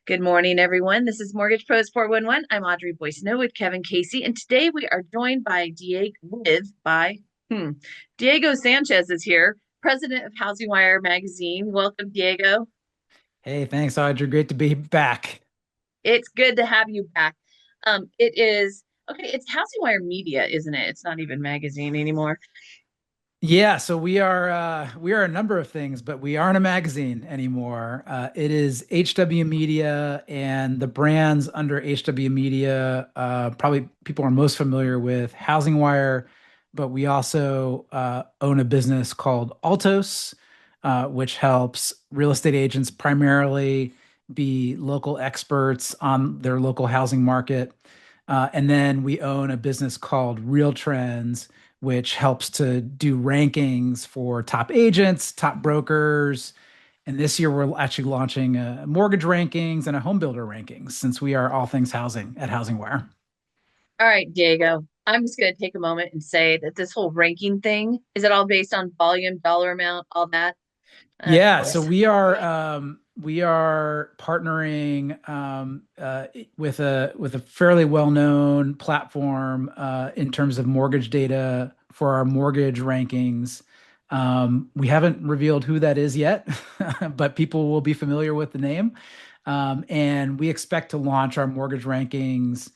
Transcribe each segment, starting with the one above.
Good morning, everyone. This is Mortgage Pros 411. I'm Audrey Boycino with Kevin Casey, and today we are joined by Diego Sanchez is here, president of Housing Wire magazine. Welcome, Diego. Hey, thanks, Audrey. Great to be back. It's good to have you back. It is okay. It's Housing Wire Media, isn't it? It's not even magazine anymore. Yeah, so we are a number of things, but we aren't a magazine anymore. It is HW Media, and the brands under HW Media, probably people are most familiar with Housing Wire, but we also own a business called Altos, which helps real estate agents primarily be local experts on their local housing market. And then we own a business called Real Trends, which helps to do rankings for top agents, top brokers. And this year, we're actually launching mortgage rankings and a home builder rankings since we are all things housing at Housing Wire. All right, Diego. I'm just going to take a moment and say that this whole ranking thing is it all based on volume, dollar amount, all that? Of Yeah, so course. we are partnering with a fairly well-known platform in terms of mortgage data for our mortgage rankings. We haven't revealed who that is yet, but people will be familiar with the name. And we expect to launch our mortgage rankings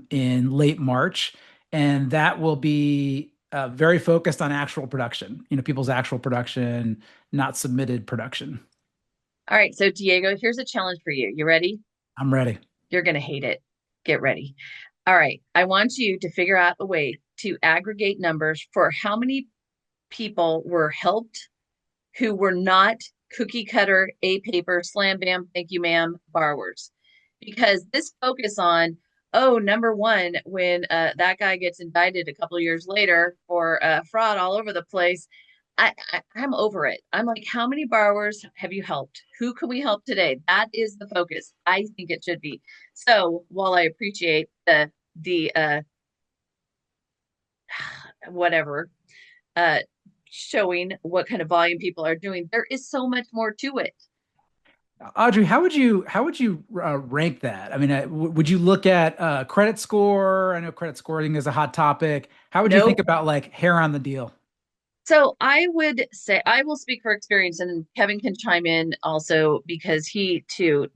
in late March, and that will be very focused on actual production, people's actual production, not submitted production. All right, so Diego, here's a challenge for you. You ready? I'm ready. You're going to hate it. Get ready. All right, I want you to figure out a way to aggregate numbers for how many people were helped who were not cookie cutter, a paper, slam bam, thank you, ma'am borrowers. Because this focus on, oh, number one, when that guy gets indicted a couple of years later for fraud all over the place, I'm over it. I'm like, how many borrowers have you helped? Who can we help today? That is the focus. I think it should be. So while I appreciate the whatever uh showing what kind of volume people are doing, there is so much more to it. Audrey, how would you rank that? I mean, would you look at credit score? I know credit scoring is a hot topic. How would you think Nope. about like hair on the deal? So I would say I will speak for experience, and Kevin can chime in also because he too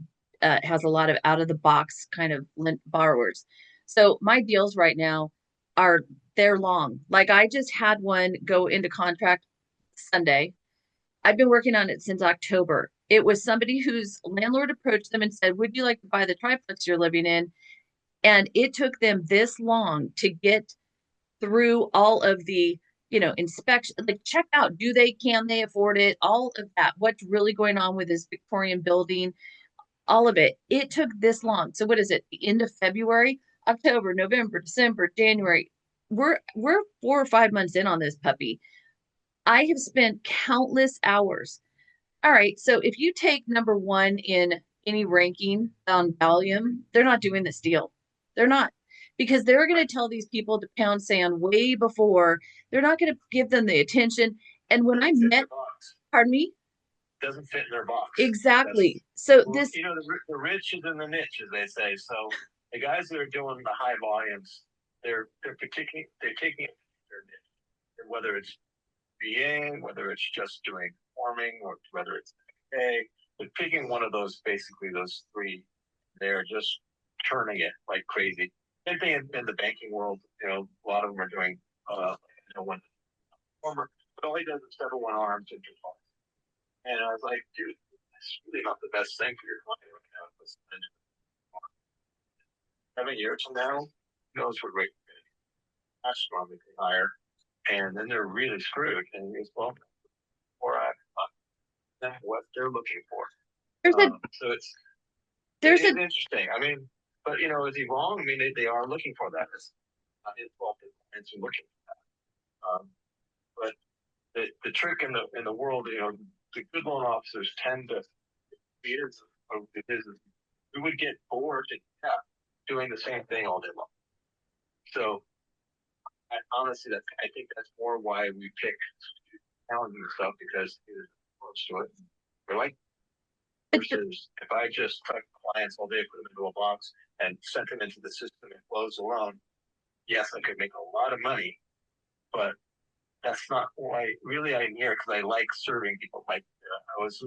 has a lot of out of the box kind of borrowers. So my deals right now are they're long. Like I just had one go into contract Sunday. I've been working on it since October. It was somebody whose landlord approached them and said, "Would you like to buy the triplex you're living in?" And it took them this long to get through all of the inspection, like check out, can they afford it, all of that, what's really going on with this Victorian building, all of it. It took this long. So what is it, the end of February, October, November, December, January? We're 4 or 5 months in on this puppy. I have spent countless hours. All right, so if you take number one in any ranking on volume, they're not doing this deal. They're not, because they're going to tell these people to pound sand way before. They're not going to give them the attention. And when I met, pardon me, doesn't fit in their box. Exactly. So well, this, the rich is in the niche, as they say. So the guys that are doing the high volumes, they're taking their niche, whether it's being, whether it's just doing forming, or whether it's okay, but picking one of those, basically those three, they're just turning it like crazy. Same thing in the banking world. A lot of them are doing, one former, but all he does is 7-1 arms and just, and I was like, dude, that's really not the best thing for your client right now. 7 years from now, who knows what rate astronomically higher, and then they're really screwed. And he's, well, or that's what they're looking for. So it's interesting. I mean, but is he wrong? I mean, they are looking for that. It's not his fault that clients are looking for that. But the trick in the world, the good loan officers tend to years of the business, we would get bored to death doing the same thing all day long. So honestly, I think that's more why we pick challenging stuff, because there's approach to it. We're like, versus if I just try to clients all day, put them into a box, and sent them into the system and close the loan. Yes, I could make a lot of money, but that's not why really I'm here because I like serving people. Like I was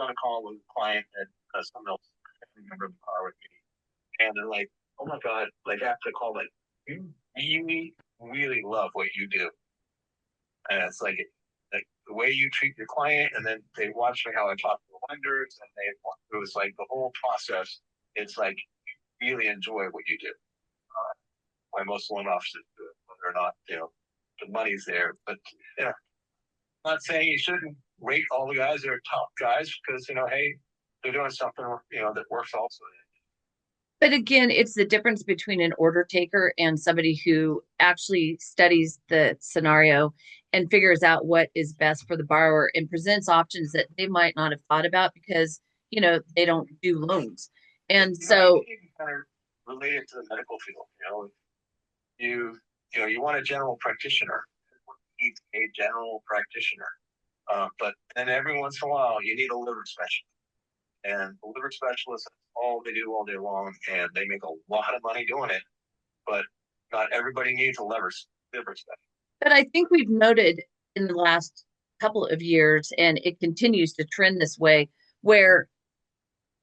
on a call with a client that someone else, I can't remember the car with me, and they're like, "Oh my god!" Like after the call, like you really, really love what you do, and it's like the way you treat your client, and then they watch me how I talk to the lenders, and it was like the whole process. It's like you really enjoy what you do. Why most loan officers do it, whether or not the money's there. But I'm not saying you shouldn't rate all the guys that are top guys because hey, they're doing something that works also. But again, it's the difference between an order taker and somebody who actually studies the scenario and figures out what is best for the borrower and presents options that they might not have thought about because, they don't do loans. And so, you can kind of relate it to the medical field. You want a general practitioner. You need a general practitioner. But then every once in a while, you need a liver specialist. And the liver specialist, that's all they do all day long, and they make a lot of money doing it. But not everybody needs a liver specialist. but I think we've noted in the last couple of years, and it continues to trend this way, where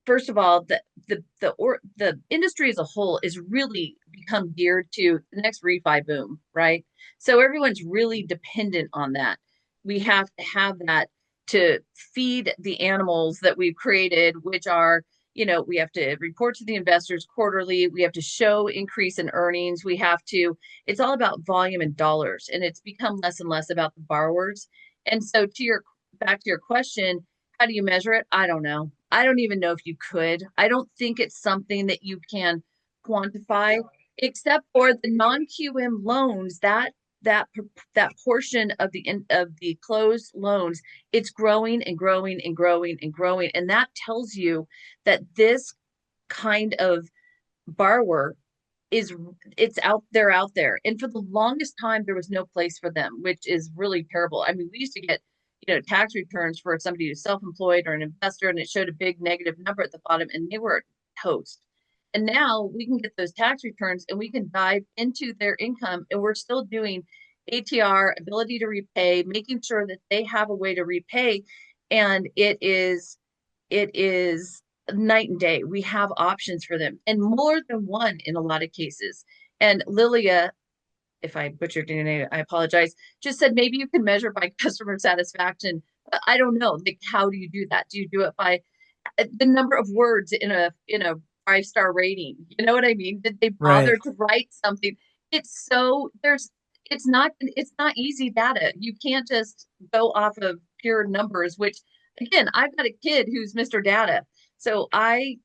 first of all, the industry as a whole is really become geared to the next refi boom, right? So everyone's really dependent on that. We have to have that to feed the animals that we've created, which are, we have to report to the investors quarterly. We have to show increase in earnings. It's all about volume and dollars, and it's become less and less about the borrowers. And so back to your question, how do you measure it? I don't know. I don't even know if you could. I don't think it's something that you can quantify, except for the non-QM loans. That that portion of the closed loans, it's growing and growing and growing and growing, and that tells you that this kind of borrower is out there. And for the longest time, there was no place for them, which is really terrible. I mean, we used to get, tax returns for somebody who's self-employed or an investor, and it showed a big negative number at the bottom, and they were toast. And now we can get those tax returns and we can dive into their income, and we're still doing ATR, ability to repay, making sure that they have a way to repay. And it is night and day. We have options for them, and more than one in a lot of cases. And Lilia, if I butchered your name, I apologize, just said maybe you can measure by customer satisfaction. I don't know. Like, how do you do that? Do you do it by the number of words in a 5-star rating? You know what I mean? Did they bother Right. to write something? It's not easy data. You can't just go off of pure numbers, which again, I've got a kid who's Mr. Data. So I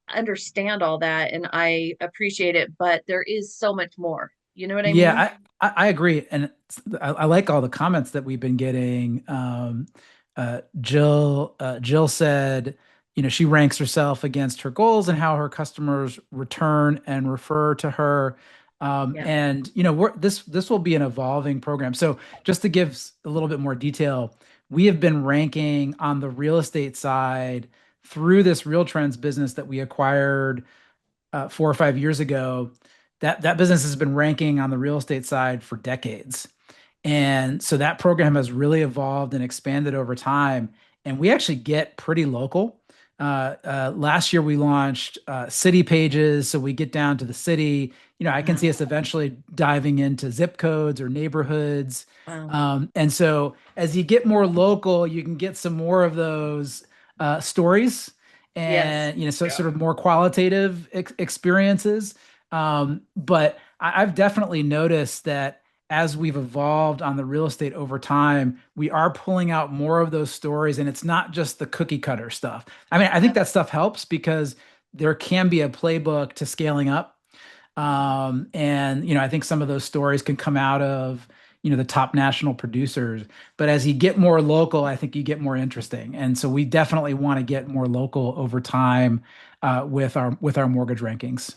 understand all that and I appreciate it, but there is so much more. You know what I mean? Yeah, I agree, and I like all the comments that we've been getting. Jill said, she ranks herself against her goals and how her customers return and refer to her. Yeah. And this will be an evolving program. So just to give a little bit more detail, we have been ranking on the real estate side through this Real Trends business that we acquired 4 or 5 years ago. That business has been ranking on the real estate side for decades. And so that program has really evolved and expanded over time. And we actually get pretty local. Last year we launched city pages. So we get down to the city. I can see Wow. us eventually diving into zip codes or neighborhoods. Wow. And so as you get more local, you can get some more of those stories Yes. and, so sort of more qualitative experiences. But I've definitely noticed that as we've evolved on the real estate over time, we are pulling out more of those stories, and it's not just the cookie cutter stuff. I mean, I think that stuff helps because there can be a playbook to scaling up. And I think some of those stories can come out of, the top national producers. But as you get more local, I think you get more interesting. And so we definitely want to get more local over time with our mortgage rankings.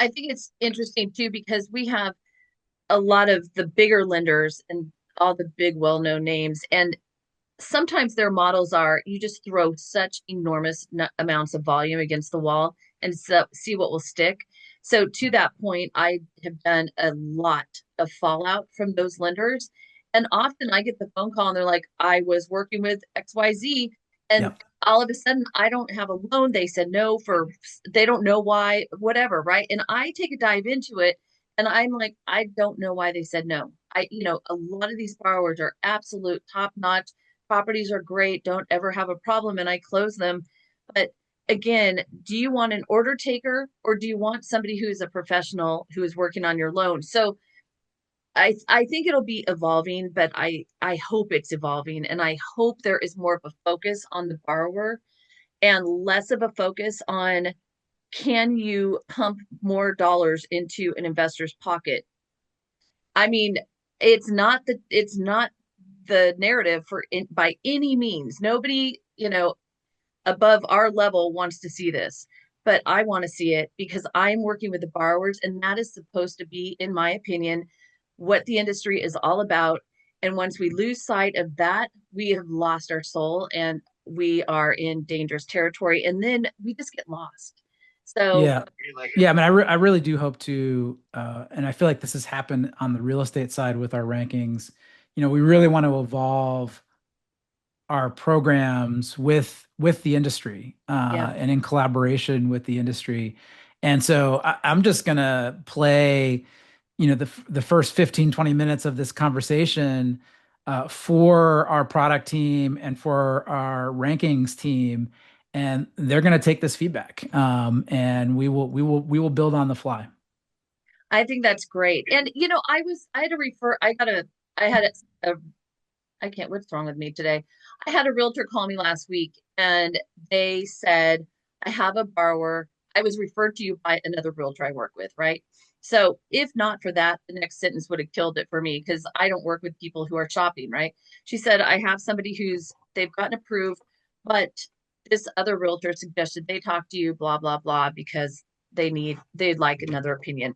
I think it's interesting too because we have a lot of the bigger lenders and all the big well-known names, and sometimes their models are you just throw such enormous amounts of volume against the wall and see what will stick. So to that point, I have done a lot of fallout from those lenders. And often I get the phone call and they're like, I was working with XYZ and Yep. all of a sudden I don't have a loan. They said no for, they don't know why, whatever, right? And I take a dive into it and I'm like, I don't know why they said no. A lot of these borrowers are absolute top notch, properties are great, don't ever have a problem, and I close them. But again, do you want an order taker or do you want somebody who's a professional who is working on your loan? So I think it'll be evolving, but I hope it's evolving, and I hope there is more of a focus on the borrower and less of a focus on can you pump more dollars into an investor's pocket. I mean, it's not the narrative by any means. Nobody, above our level wants to see this, but I want to see it because I'm working with the borrowers, and that is supposed to be, in my opinion, what the industry is all about. And once we lose sight of that, we have lost our soul and we are in dangerous territory, and then we just get lost. So Yeah. Yeah. I mean, I really do hope to, and I feel like this has happened on the real estate side with our rankings. We really want to evolve our programs with the industry yeah, and in collaboration with the industry. And so I'm just gonna play, the first 15, 20 minutes of this conversation for our product team and for our rankings team, and they're gonna take this feedback, and we will build on the fly. I think that's great. And I had to refer, I had a I can't, what's wrong with me today? I had a realtor call me last week and they said, I have a borrower. I was referred to you by another realtor I work with, right? So if not for that, the next sentence would have killed it for me because I don't work with people who are shopping, right? She said, I have somebody they've gotten approved, but this other realtor suggested they talk to you, blah, blah, blah, because they'd like another opinion.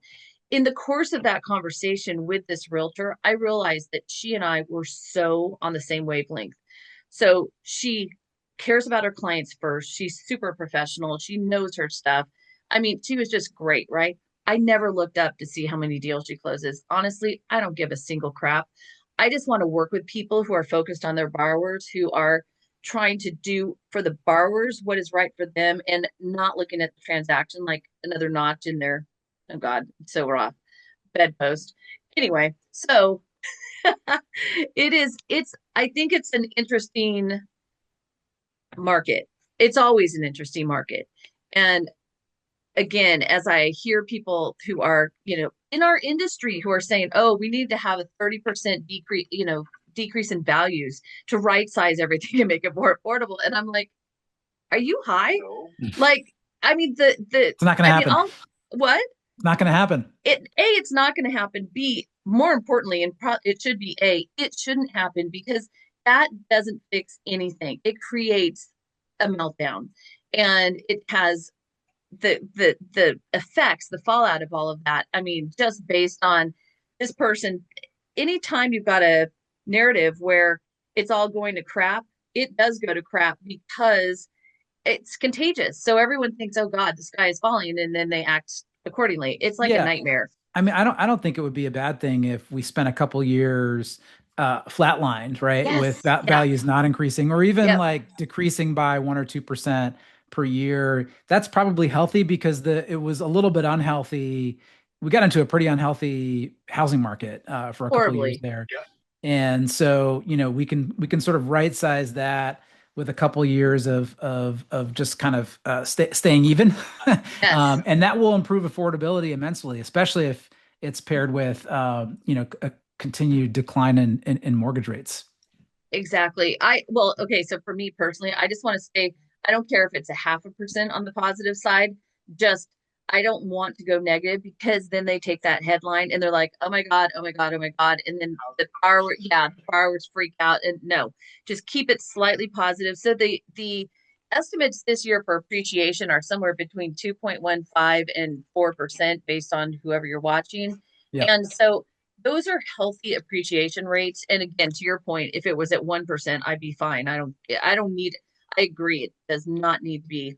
In the course of that conversation with this realtor, I realized that she and I were so on the same wavelength. So she cares about her clients first. She's super professional. She knows her stuff. I mean, she was just great, right? I never looked up to see how many deals she closes. Honestly, I don't give a single crap. I just want to work with people who are focused on their borrowers, who are trying to do for the borrowers what is right for them and not looking at the transaction like another notch in their, oh God, so raw bedpost. Anyway, so I think it's an interesting market. It's always an interesting market. And again, as I hear people who are, in our industry who are saying, oh, we need to have a 30% decrease in values to right size everything to make it more affordable. And I'm like, are you high? No. Like, I mean, It's not gonna I mean, happen. what? It's not gonna happen. It's not going to happen. B, more importantly, and it should be it shouldn't happen because that doesn't fix anything. It creates a meltdown, and it has the effects, the fallout of all of that. I mean, just based on this person, anytime you've got a narrative where it's all going to crap, it does go to crap because it's contagious. So everyone thinks, oh God, the sky is falling, and then they act accordingly. It's like a Yeah. nightmare. I mean, I don't think it would be a bad thing if we spent a couple years flatlined, right? With Yes. Yeah. values not increasing or even Yep. like decreasing by 1 or 2% per year. That's probably healthy because it was a little bit unhealthy. We got into a pretty unhealthy housing market for a couple of years Horribly. there. And so, we can sort of right size that with a couple years of just kind of staying even, Yes. and that will improve affordability immensely, especially if it's paired with a continued decline in mortgage rates. Exactly. Okay, so for me personally, I just want to say I don't care if it's a 0.5% on the positive side. Just I don't want to go negative because then they take that headline and they're like, oh my God, oh my God, oh my God. And then the borrowers freak out. And no, just keep it slightly positive. So the estimates this year for appreciation are somewhere between 2.15 and 4% based on whoever you're watching. Yep. And so those are healthy appreciation rates. And again, to your point, if it was at 1%, I'd be fine. I don't need, I agree. It does not need to be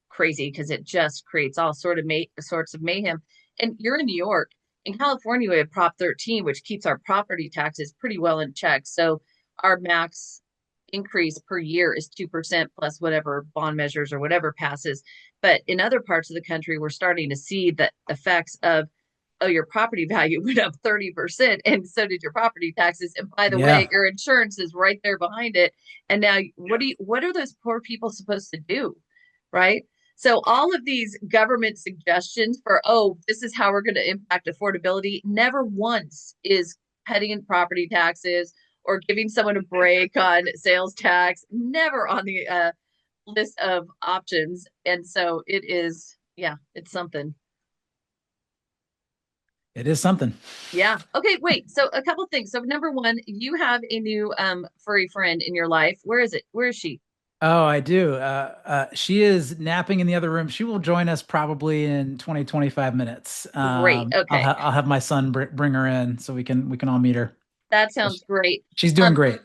crazy because it just creates all sorts of mayhem. And you're in New York. In California, we have Prop 13, which keeps our property taxes pretty well in check. So our max increase per year is 2% plus whatever bond measures or whatever passes. But in other parts of the country, we're starting to see the effects of, oh, your property value went up 30% and so did your property taxes. And by the way, Yeah. your insurance is right there behind it. And now what are those poor people supposed to do? Right? So all of these government suggestions for, oh, this is how we're going to impact affordability, never once is cutting property taxes or giving someone a break on sales tax, never on the list of options. And so it is, yeah, it's something. It is something. Yeah. Okay, wait. So a couple things. So number one, you have a new furry friend in your life. Where is it? Where is she? Oh, I do. She is napping in the other room. She will join us probably in 20, 25 minutes. Great. Okay. I'll have my son bring her in so we can all meet her. That But sounds great. she's doing Um, great.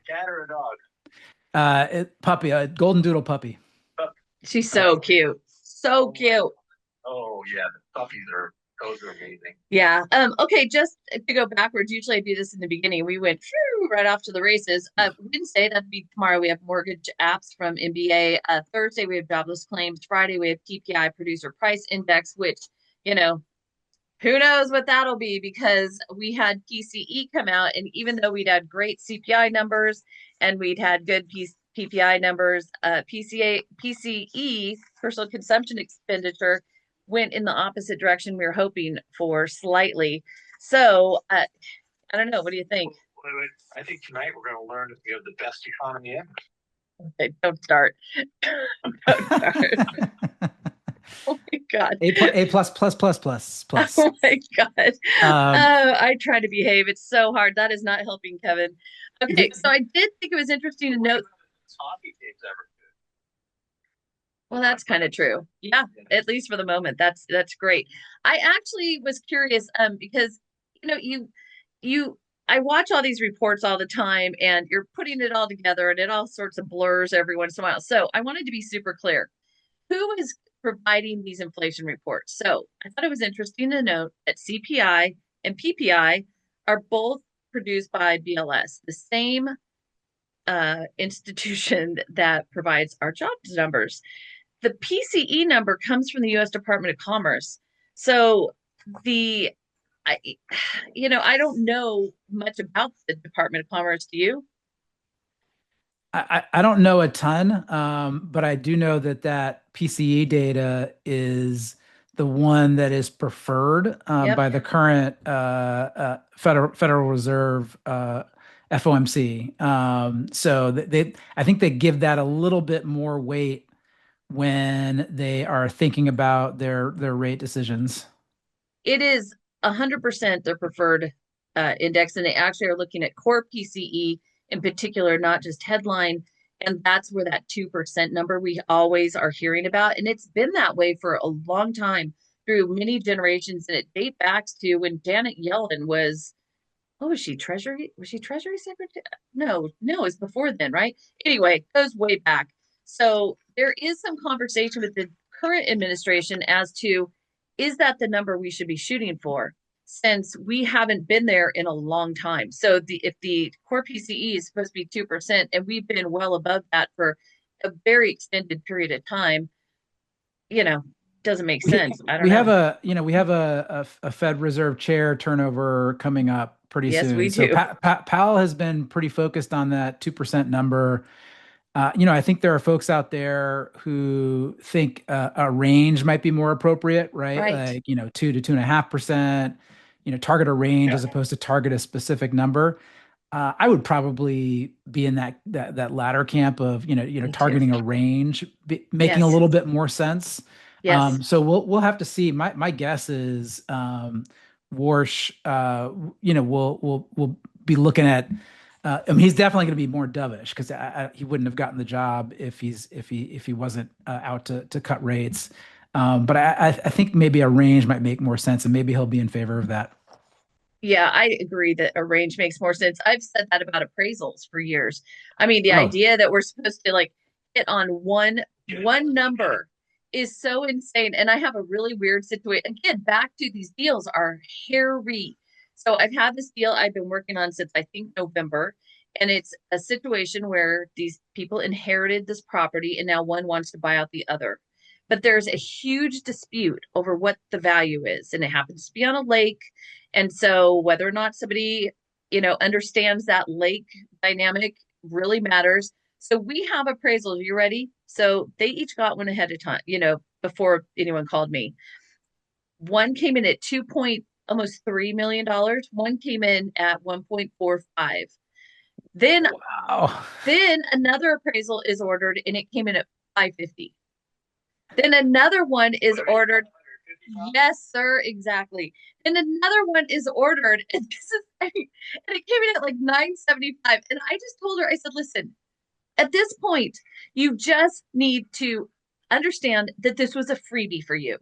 Cat or a dog? Puppy, a golden doodle puppy. she's so cute. So cute. Oh yeah, the puppies are those are amazing. Yeah. Okay, just to go backwards, usually I do this in the beginning. We went right off to the races. Wednesday, that'd be tomorrow, we have mortgage apps from MBA. Thursday, we have jobless claims. Friday, we have PPI producer price index, which, you know, who knows what that'll be because we had PCE come out, and even though we'd had great CPI numbers and we'd had good PPI numbers, PCE, personal consumption expenditure, went in the opposite direction we were hoping for slightly. So I don't know. What do you think? Wait. I think tonight we're going to learn that we have the best economy ever. Okay, don't start. Don't start. Oh my God. A plus. Oh my God. Um, I try to behave. It's so hard. That is not helping Kevin. Okay, so I did think it was interesting to note. Hockey games ever. Well, that's kind of true. Yeah, at least for the moment. That's great. I actually was curious, because you I watch all these reports all the time and you're putting it all together and it all sorts of blurs every once in a while. So I wanted to be super clear. Who is providing these inflation reports? So I thought it was interesting to note that CPI and PPI are both produced by BLS, the same institution that provides our jobs numbers. The PCE number comes from the US Department of Commerce. So the I I don't know much about the Department of Commerce. Do you? I don't know a ton, but I do know that that PCE data is the one that is preferred Yep. by the current Federal Reserve FOMC. So I think they give that a little bit more weight when they are thinking about their rate decisions. It is 100% their preferred index, and they actually are looking at core PCE in particular, not just headline. And that's where that 2% number we always are hearing about. And it's been that way for a long time through many generations. And it dates back to when Janet Yellen was, oh, was she Treasury? Was she Treasury Secretary? No, no, it's before then, right? Anyway, goes way back. So there is some conversation with the current administration as to, is that the number we should be shooting for? Since we haven't been there in a long time. So if the core PCE is supposed to be 2% and we've been well above that for a very extended period of time, you know, doesn't make sense. I don't We have know. we have a Fed Reserve chair turnover coming up pretty Yes, we soon. So do. Powell has been pretty focused on that 2% number. I think there are folks out there who think a range might be more appropriate, right? Right. Like, 2 to 2.5%, target a range Yeah. as opposed to target a specific number. I would probably be in that latter camp of, Me too. targeting a range, making a Yes. little bit more sense. Yes. So we'll have to see. My guess is Warsh, we'll be looking at. I mean, he's definitely going to be more dovish because he wouldn't have gotten the job if he wasn't out to cut rates. But I think maybe a range might make more sense, and maybe he'll be in favor of that. Yeah, I agree that a range makes more sense. I've said that about appraisals for years. I mean, the Oh, idea that we're supposed to like hit on one number is so insane. And I have a really weird situation. Again, back to these deals are hairy. So I've had this deal I've been working on since I think November, and it's a situation where these people inherited this property and now one wants to buy out the other. But there's a huge dispute over what the value is, and it happens to be on a lake, and so whether or not somebody, understands that lake dynamic really matters. So we have appraisals. You ready? So they each got one ahead of time, before anyone called me. One came in at 2 point almost $3 million. One came in at 1.45. Then wow. then another appraisal is ordered and it came in at 550. Then another one is ordered. Yes, sir, exactly. And another one is ordered, and and it came in at like 975. And I just told her, I said, listen, at this point, you just need to understand that this was a freebie for you,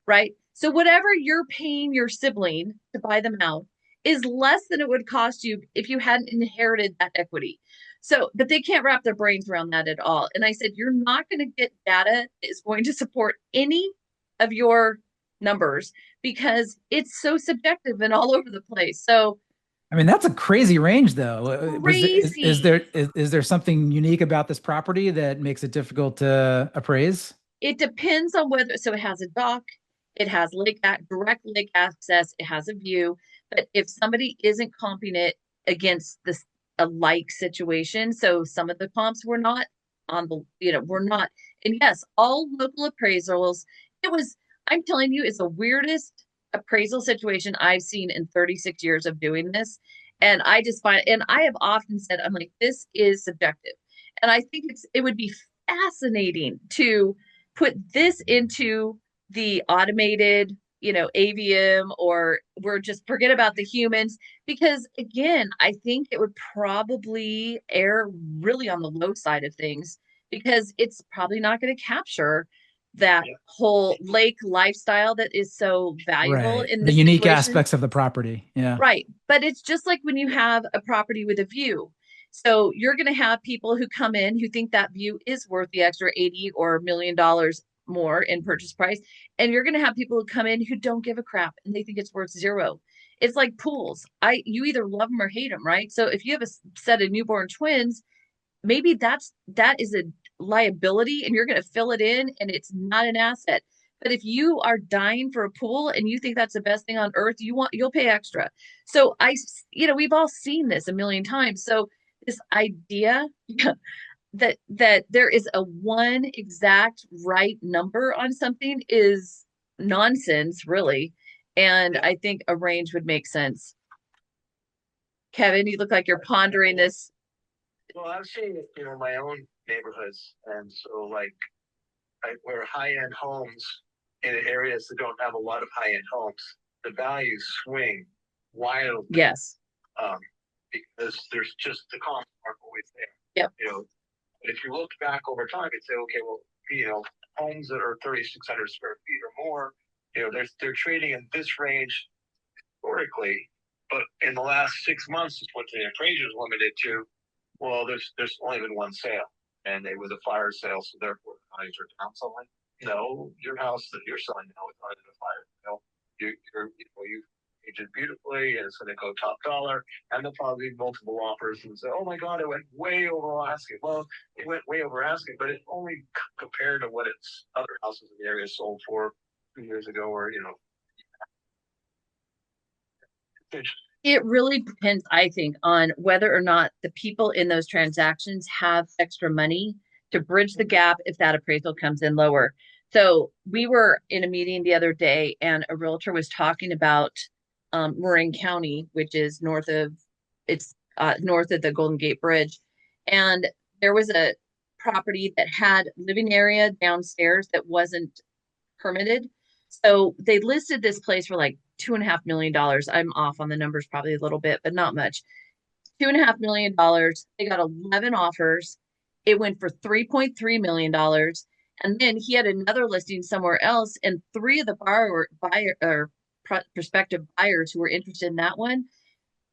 right? So whatever you're paying your sibling to buy them out is less than it would cost you if you hadn't inherited that equity. So, but they can't wrap their brains around that at all. And I said, you're not going to get data that is going to support any of your numbers because it's so subjective and all over the place. So I mean, that's a crazy range, though. crazy. Is there something unique about this property that makes it difficult to appraise? It depends on whether, so it has a dock, it has direct lake access, it has a view. But if somebody isn't comping it against this a like situation, so some of the comps were not on the, we're not. And yes, all local appraisals, it was, I'm telling you, it's the weirdest appraisal situation I've seen in 36 years of doing this. And I just find, and I have often said, I'm like, this is subjective. And I think it would be fascinating to put this into the automated, AVM, or we're just forget about the humans, because again, I think it would probably err really on the low side of things because it's probably not going to capture that whole lake lifestyle that is so valuable Right. in The this unique situation. aspects of the property. Yeah. Right. But it's just like when you have a property with a view. So you're going to have people who come in who think that view is worth the extra 80 or $1 million more in purchase price. And you're going to have people who come in who don't give a crap and they think it's worth zero. It's like pools. You either love them or hate them, right? So if you have a set of newborn twins, maybe that is a liability and you're going to fill it in and it's not an asset. But if you are dying for a pool and you think that's the best thing on earth, you'll pay extra. So we've all seen this a million times. So this idea that there is a one exact right number on something is nonsense, really. And I think a range would make sense. Kevin, you look like you're pondering this. Well, I've seen it, in my own neighborhoods, and so like where high-end homes in areas that don't have a lot of high-end homes, the values swing wildly. Yes. Um, because there's just the comps aren't always there. Yep. If you look back over time and say, okay, well, homes that are 3,600 square feet or more, they're trading in this range historically, but in the last 6 months is what the appraiser is limited to. Well, there's only been one sale, and it was a fire sale, so therefore the values are down something. No, your house that you're selling now is not in a fire sale. You aged beautifully, and it's going to go top dollar, and there'll probably be multiple offers and say, "Oh my God, it went way over asking." Well, it went way over asking, but it only compared to what its other houses in the area sold for 2 years ago, or It really depends, I think, on whether or not the people in those transactions have extra money to bridge the gap if that appraisal comes in lower. So we were in a meeting the other day, and a realtor was talking about Marin County, which is north of the Golden Gate Bridge, and there was a property that had living area downstairs that wasn't permitted. So they listed this place for like $2.5 million. I'm off on the numbers probably a little bit, but not much. $2.5 million. They got 11 offers. It went for $3.3 million. And then he had another listing somewhere else, and three of the buyer or prospective buyers who were interested in that one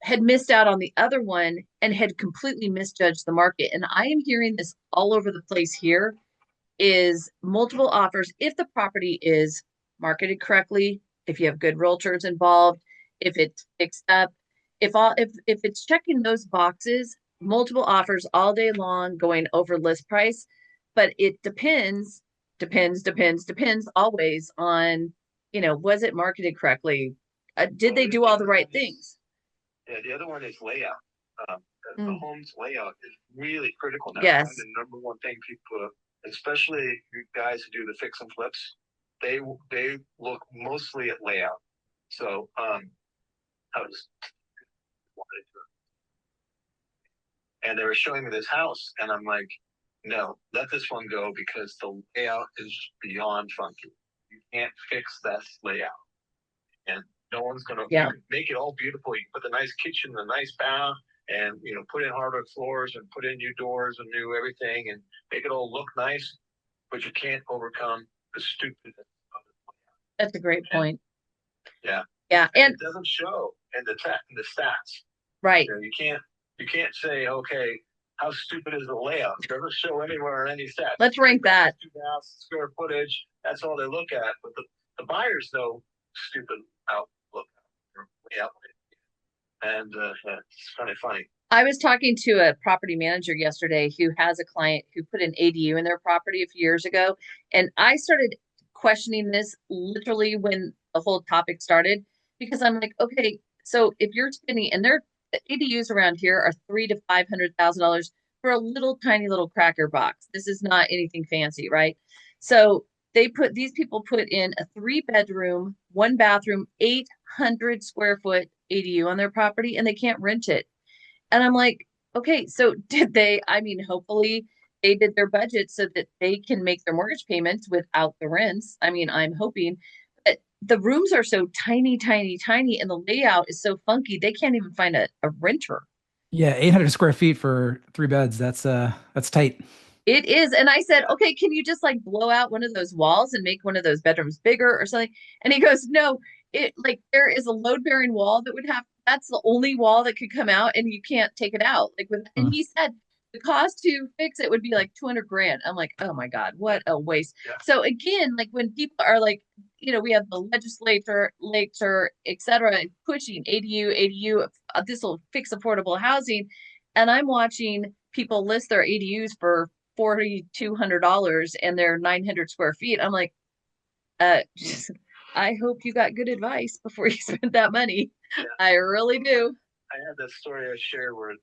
had missed out on the other one and had completely misjudged the market. And I am hearing this all over the place here is multiple offers if the property is marketed correctly, if you have good realtors involved, if it's fixed up, if it's checking those boxes, multiple offers all day long going over list price. But it depends always on, was it marketed correctly? Did they do all the right things? Yeah, the other one is layout. The home's layout is really critical now. Yes. The number one thing people, especially you guys who do the fix and flips, they look mostly at layout. So I was and they were showing me this house, and I'm like, no, let this one go because the layout is beyond funky. You can't fix that layout, and no one's gonna make it all beautiful. You put the nice kitchen, the nice bath, and put in hardwood floors and put in new doors and new everything, and make it all look nice. But you can't overcome the stupidness of it. That's a great point. Yeah. And it doesn't show in the stats. Right. You can't say, okay, how stupid is the layout? It doesn't show anywhere in any stats. Let's rank that. Square footage. That's all they look at. But the buyers know stupid outlook layout. And it's kind of funny. I was talking to a property manager yesterday who has a client who put an ADU in their property a few years ago. And I started questioning this literally when the whole topic started, because I'm like, okay, so if you're spending, and the ADUs around here are $300,000 to $500,000 for a little tiny little cracker box. This is not anything fancy, right? So these people put in a 3-bedroom, 1-bathroom, 800 square foot ADU on their property, and they can't rent it. And I'm like, okay, so did they, hopefully they did their budget so that they can make their mortgage payments without the rents. I'm hoping. But the rooms are so tiny, tiny, tiny, and the layout is so funky, they can't even find a renter. Yeah, 800 square feet for 3 beds. That's tight. It is. And I said, okay, can you just like blow out one of those walls and make one of those bedrooms bigger or something? And he goes, no, there is a load bearing wall that that's the only wall that could come out and you can't take it out. And he said the cost to fix it would be like 200 grand. I'm like, oh my God, what a waste. Yeah. So again, like when people are like, we have the legislature, et cetera, pushing ADU, this will fix affordable housing. And I'm watching people list their ADUs for $4,200 and they're 900 square feet. I'm like, I hope you got good advice before you spend that money. Yeah. I really do. I had that story I shared where I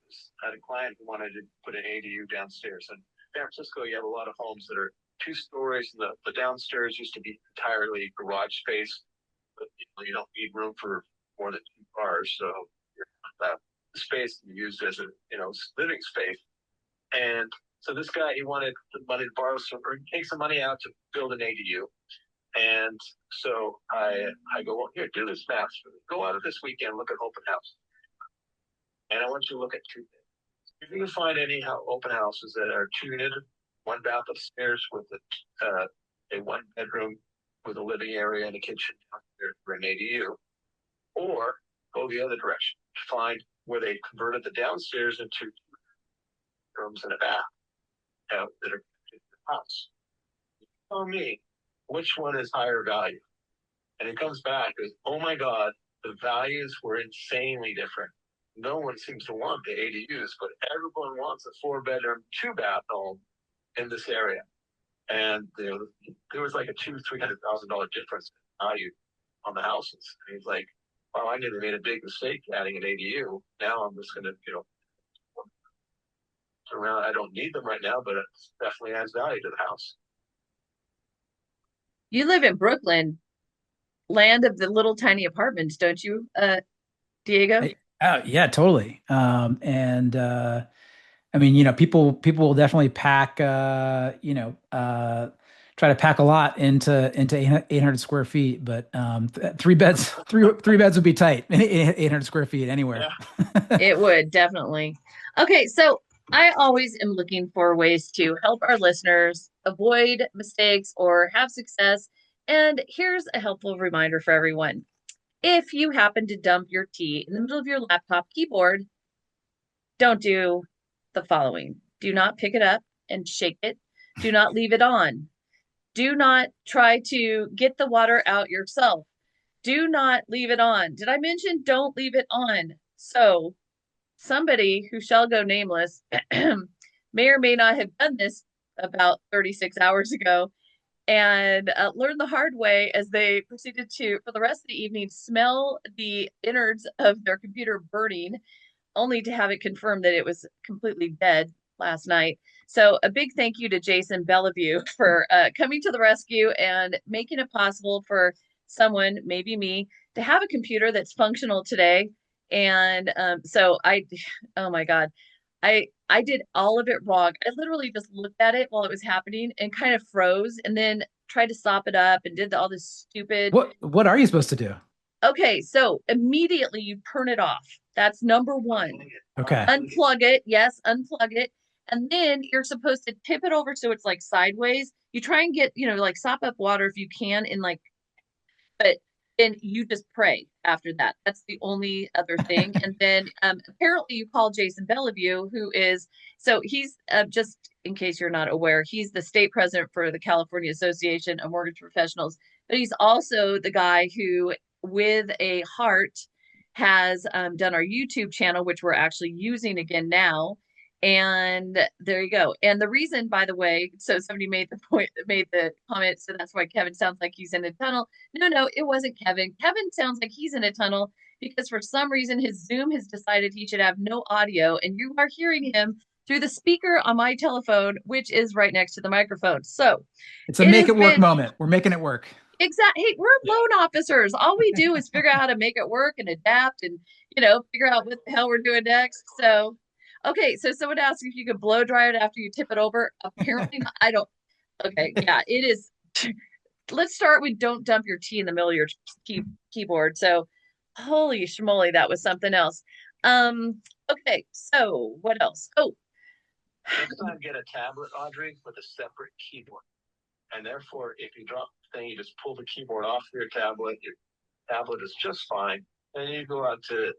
had a client who wanted to put an ADU downstairs. In San Francisco, you have a lot of homes that are 2 stories. And the downstairs used to be entirely garage space, but you don't need room for more than 2 cars. So that space can be used as a living space. And so this guy, he wanted the money to borrow or take some money out to build an ADU. And so I go, well, here, do this fast. Go out of this weekend, look at open house. And I want you to look at 2 things. If you can find any open houses that are 2-unit, 1 bath upstairs with a 1-bedroom with a living area and a kitchen downstairs for an ADU, or go the other direction, find where they converted the downstairs into 2 rooms and a bath that are in the house. Tell me which one is higher value. And it comes back as, oh my God, the values were insanely different. No one seems to want the ADUs, but everyone wants a 4-bedroom, 2-bath home in this area. And there was like a $200,000 to $300,000 difference in value on the houses. And he's like, well, I nearly made a big mistake adding an ADU. Now I'm just going to, around. I don't need them right now, but it definitely adds value to the house. You live in Brooklyn, land of the little tiny apartments, don't you, Diego? Yeah, totally. People will definitely pack, try to pack a lot into 800 square feet, but 3 beds, three beds would be tight. 800 square feet anywhere. Yeah. It would definitely. Okay, so I always am looking for ways to help our listeners avoid mistakes or have success. And here's a helpful reminder for everyone. If you happen to dump your tea in the middle of your laptop keyboard, don't do the following. Do not pick it up and shake it. Do not leave it on. Do not try to get the water out yourself. Do not leave it on. Did I mention don't leave it on? So somebody who shall go nameless may or may not have done this about 36 hours ago and learned the hard way as they proceeded to, for the rest of the evening, smell the innards of their computer burning, only to have it confirmed that it was completely dead last night. So a big thank you to Jason Bellevue for coming to the rescue and making it possible for someone, maybe me, to have a computer that's functional today. And oh my God, I did all of it wrong. I literally just looked at it while it was happening and kind of froze, and then tried to sop it up and did all this stupid. What are you supposed to do? Okay, so immediately you turn it off. That's number one. Okay. Unplug it. Yes, unplug it. And then you're supposed to tip it over so it's like sideways. You try and get, like sop up water if you can in like, but then you just pray after that. That's the only other thing. And then apparently you call Jason Bellevue, who is, so he's just in case you're not aware, he's the state president for the California Association of Mortgage Professionals, but he's also the guy who, with a heart, has done our YouTube channel, which we're actually using again now. And there you go. And the reason, by the way, so somebody made the comment, so that's why Kevin sounds like he's in a tunnel. No, it wasn't Kevin. Kevin sounds like he's in a tunnel because for some reason his Zoom has decided he should have no audio, and you are hearing him through the speaker on my telephone, which is right next to the microphone. So it's a make it work moment. We're making it work. Exactly. Hey, we're loan officers. All we do is figure out how to make it work and adapt and, figure out what the hell we're doing next. So, okay. So someone asked if you could blow dry it after you tip it over. Apparently not. I don't. Okay. Yeah, it is. Let's start with don't dump your tea in the middle of your keyboard. So, holy schmoly, that was something else. Okay. So what else? Oh, next time get a tablet, Audrey, with a separate keyboard. And therefore, if you drop the thing, you just pull the keyboard off your tablet. Your tablet is just fine. And you go out to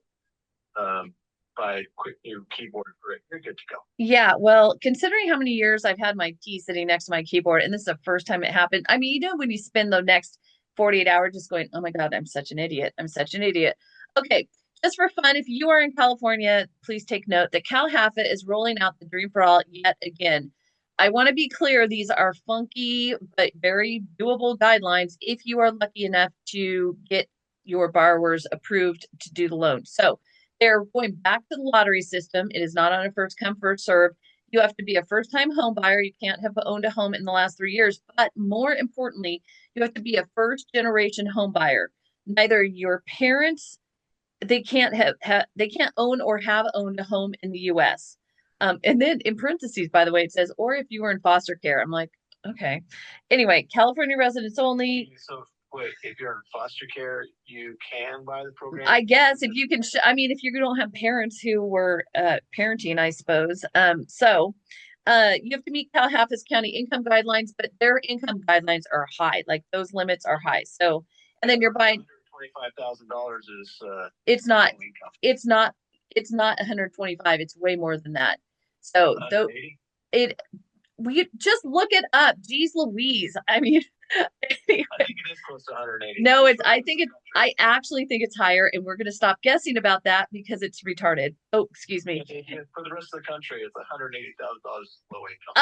buy a quick new keyboard for it. You're good to go. Yeah, well, considering how many years I've had my tea sitting next to my keyboard, and this is the first time it happened. I mean, when you spend the next 48 hours just going, oh my God, I'm such an idiot. I'm such an idiot. Okay, just for fun, if you are in California, please take note that Cal HAFA is rolling out the Dream for All yet again. I want to be clear, these are funky but very doable guidelines if you are lucky enough to get your borrowers approved to do the loan. So they're going back to the lottery system. It is not on a first come, first serve. You have to be a first time home buyer. You can't have owned a home in the last 3 years. But more importantly, you have to be a first generation home buyer. Neither your parents, they can't they can't own or have owned a home in the US. And then in parentheses, by the way, it says, or if you were in foster care. I'm like, okay. Anyway, California residents only. So wait, if you're in foster care, you can buy the program? I guess if you can, if you don't have parents who were parenting, I suppose. So you have to meet Cal HAFA's county income guidelines, but their income guidelines are high. Like those limits are high. So, and then you're buying $25,000 is it's not, it's not, it's not 125. It's way more than that. So though we just look it up. Geez Louise. I mean, anyway. I think it is close to 180. No, I actually think it's higher, and we're going to stop guessing about that because it's retarded. Oh, excuse me. For the rest of the country, it's $180,000 low income.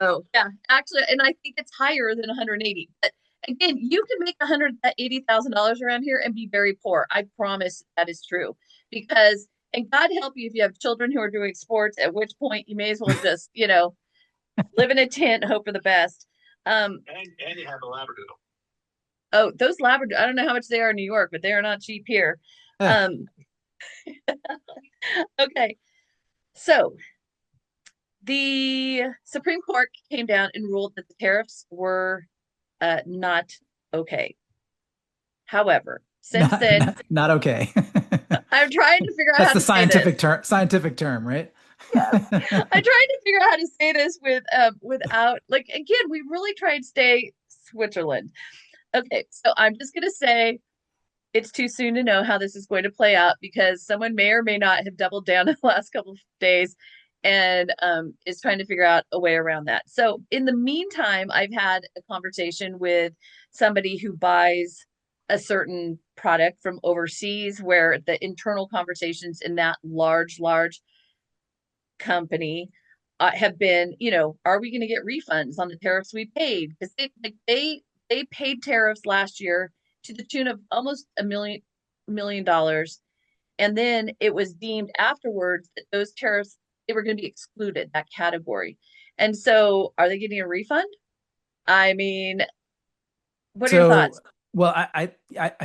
Oh. Yeah, actually, and I think it's higher than 180. But again, you can make $180,000 around here and be very poor. I promise that is true because, and God help you if you have children who are doing sports, at which point you may as well just, live in a tent, hope for the best. And you have a Labradoodle. Oh, those Labrador, I don't know how much they are in New York, but they are not cheap here. Okay. So the Supreme Court came down and ruled that the tariffs were not okay. However, since then, not okay. I'm trying to figure out That's how the to scientific term, right? Yes. I'm trying to figure out how to say this without, like, again, we really try and stay Switzerland. Okay, so I'm just gonna say it's too soon to know how this is going to play out because someone may or may not have doubled down in the last couple of days and is trying to figure out a way around that. So in the meantime, I've had a conversation with somebody who buys a certain product from overseas where the internal conversations in that large company have been, are we going to get refunds on the tariffs we paid? Because they paid tariffs last year to the tune of almost a million dollars, and then it was deemed afterwards that those tariffs they were going to be excluded that category. And so, are they getting a refund? I mean, what are your So, thoughts? well, I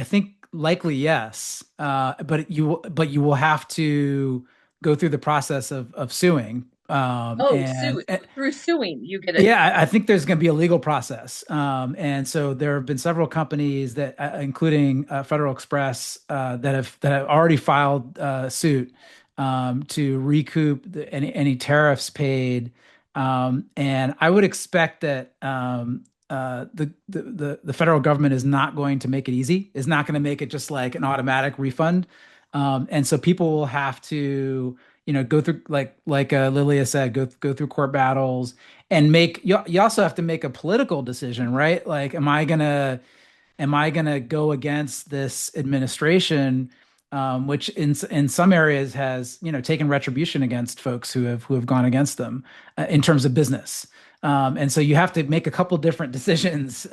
think likely yes, but you will have to go through the process of suing, Oh, sue through suing, you get it. yeah, I think there's going to be a legal process, and so there have been several companies that, including Federal Express, that have already filed suit to recoup any tariffs paid, and I would expect that the federal government is not going to make it easy, is not going to make it just like an automatic refund, and so people will have to go through like Lilia said, go through court battles and you also have to make a political decision, right? Like, am I gonna go against this administration, which in some areas has taken retribution against folks who have gone against them in terms of business. And so you have to make a couple different decisions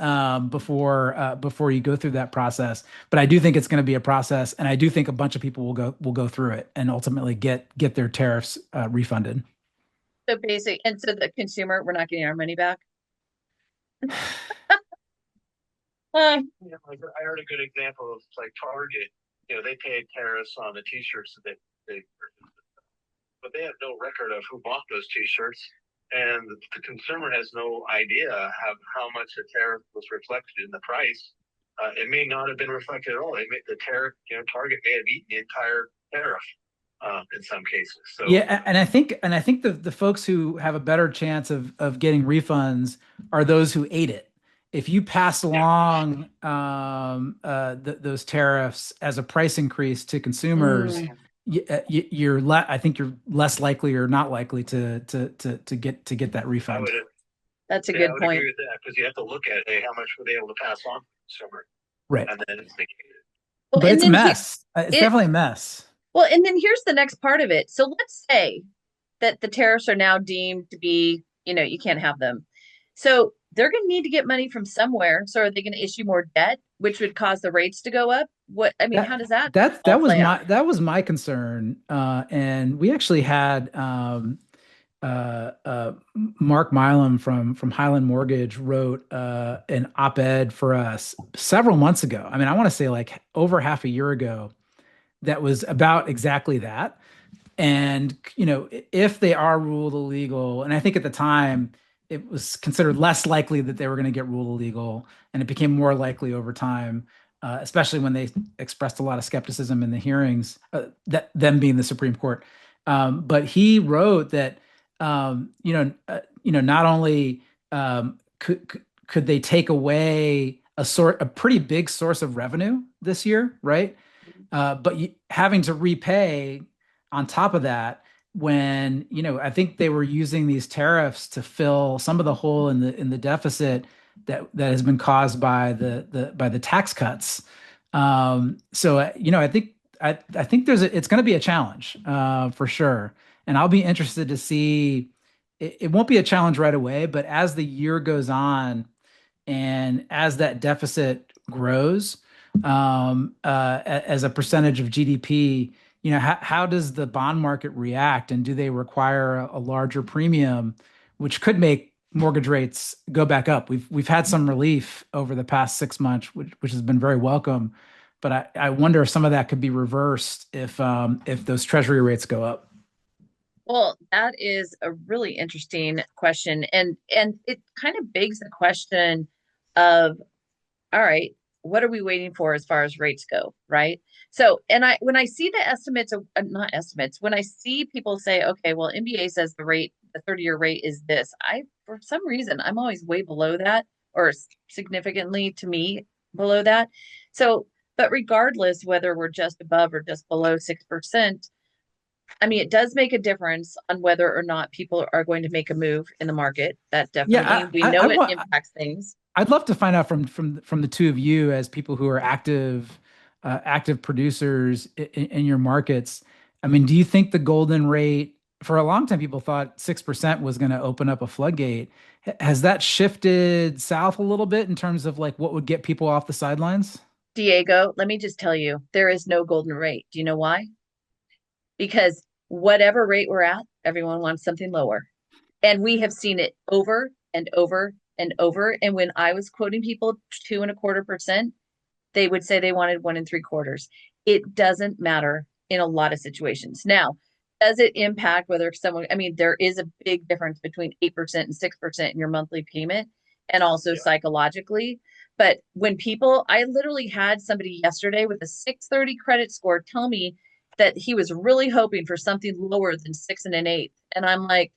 before you go through that process. But I do think it's going to be a process, and I do think a bunch of people will go through it and ultimately get their tariffs refunded. So basic, and so the consumer, we're not getting our money back. Yeah, like I heard a good example of like Target. They paid tariffs on the T-shirts that they purchased, but they have no record of who bought those T-shirts, and the consumer has no idea how much the tariff was reflected in the price. It may not have been reflected at all. The tariff, Target may have eaten the entire tariff in some cases. So Yeah, and I think the folks who have a better chance of getting refunds are those who ate it. If you pass yeah, along those tariffs as a price increase to consumers, Mm, I think you're less likely or not likely to get that I refund. would that's a yeah, I good would point. agree with that because you have to look at how much were they able to pass on to the consumer, Right. and then it's negated. Well, But and it's a then he mess. It's it definitely a mess. well, and then here's the next part of it. So let's say that the tariffs are now deemed to be, you can't have them. So they're going to need to get money from somewhere. So are they going to issue more debt, which would cause the rates to go up? I mean, how That does that that all that was play out? my concern, and we actually had Mark Milam from Highland Mortgage wrote an op-ed for us several months ago. I mean, I want to say like over half a year ago, that was about exactly that. And, if they are ruled illegal, and I think at the time it was considered less likely that they were going to get ruled illegal, and it became more likely over time, especially when they expressed a lot of skepticism in the hearings, that them being the Supreme Court. But he wrote that, not only could they take away a pretty big source of revenue this year, right? But having to repay on top of that when I think they were using these tariffs to fill some of the hole in the deficit that has been caused by the tax cuts. So I think it's going to be a challenge for sure, and I'll be interested to see. It won't be a challenge right away, but as the year goes on and as that deficit grows, as a percentage of GDP, how does the bond market react, and do they require a larger premium, which could make mortgage rates go back up? We've had some relief over the past 6 months, which has been very welcome, but I wonder if some of that could be reversed if those treasury rates go up. Well, that is a really interesting question, and it kind of begs the question of, all right, what are we waiting for as far as rates go, right? So, and when I see the estimates of not estimates, when I see people say, okay, well, NBA says the 30-year rate is this, for some reason I'm always way below that, or significantly to me below that. So But regardless, whether we're just above or just below 6%, I mean, it does make a difference on whether or not people are going to make a move in the market. That definitely, Yeah, we I, I, I know it want. impacts things. I'd love to find out from the two of you as people who are active producers in your markets. I mean, do you think the golden rate for a long time people thought 6% was going to open up a floodgate? Has that shifted south a little bit in terms of like what would get people off the sidelines? Diego, let me just tell you, there is no golden rate. Do you know why? Because whatever rate we're at, everyone wants something lower. And we have seen it over and over and over. And when I was quoting people 2.25%, they would say they wanted 1.75. It doesn't matter in a lot of situations. Now, does it impact whether someone, I mean, there is a big difference between 8% and 6% in your monthly payment and also Yeah. psychologically. But when people, I literally had somebody yesterday with a 630 credit score tell me that he was really hoping for something lower than 6 1/8. And I'm like,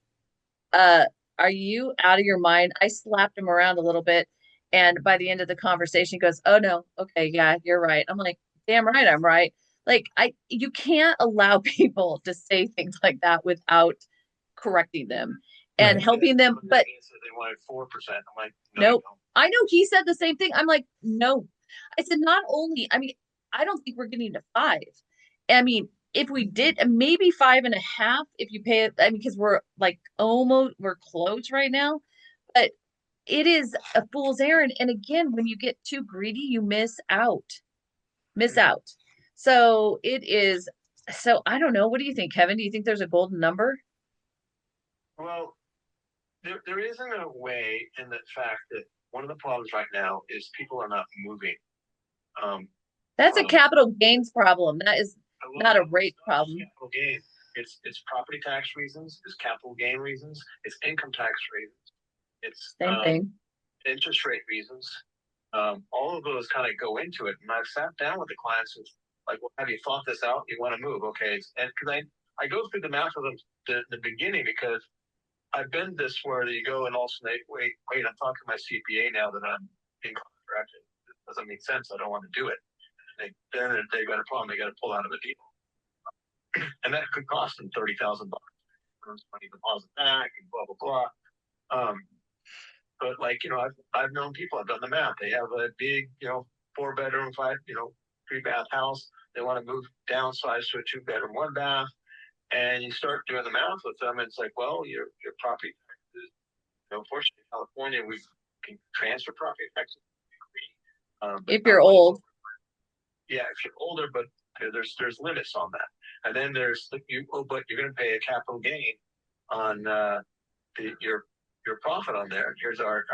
uh, are you out of your mind? I slapped him around a little bit. And by the end of the conversation, he goes, oh no, okay, yeah, you're right. I'm like, damn right, I'm right. Like you can't allow people to say things like that without correcting them and Right. helping them. But They wanted 4%. I'm like, no, you nope. don't. I know he said the same thing. I'm like, no. I said, not only, I mean, I don't think we're getting to five. I mean, if we did, maybe 5.5, if you pay it, I mean, because we're like almost, we're close right now, but it is a fool's errand. And again, when you get too greedy, you miss out. So it is, so I don't know. What do you think, Kevin? Do you think there's a golden number? Well, there isn't a way in the fact that one of the problems right now is people are not moving. Um, That's a from capital gains problem. That is not a rate it's not just problem. capital gain. It's property tax reasons, it's capital gain reasons, it's income tax reasons, it's Same thing. interest rate reasons. All of those kind of go into it. And I've sat down with the clients and like, well, have you thought this out? You want to move? Okay. And because I go through the math of them the beginning because I've been this where you go and also wait, I'm talking to my CPA now that I'm in contract. It doesn't make sense. I don't want to do it. Then they got a problem. They got to pull out of a deal. And that could cost them $30,000. Money deposit back and blah, blah, blah. But like, I've known people, I've done the math. They have a big, 4 bedroom, 3 bath house. They want to move downsize to a 2 bedroom, 1 bath. And you start doing the math with them. It's like, well, your property taxes, fortunately in California, we can transfer property taxes. But If you're old. Yeah, if you're older, but there's limits on that. And then there's but you're going to pay a capital gain on your profit on there. Here's our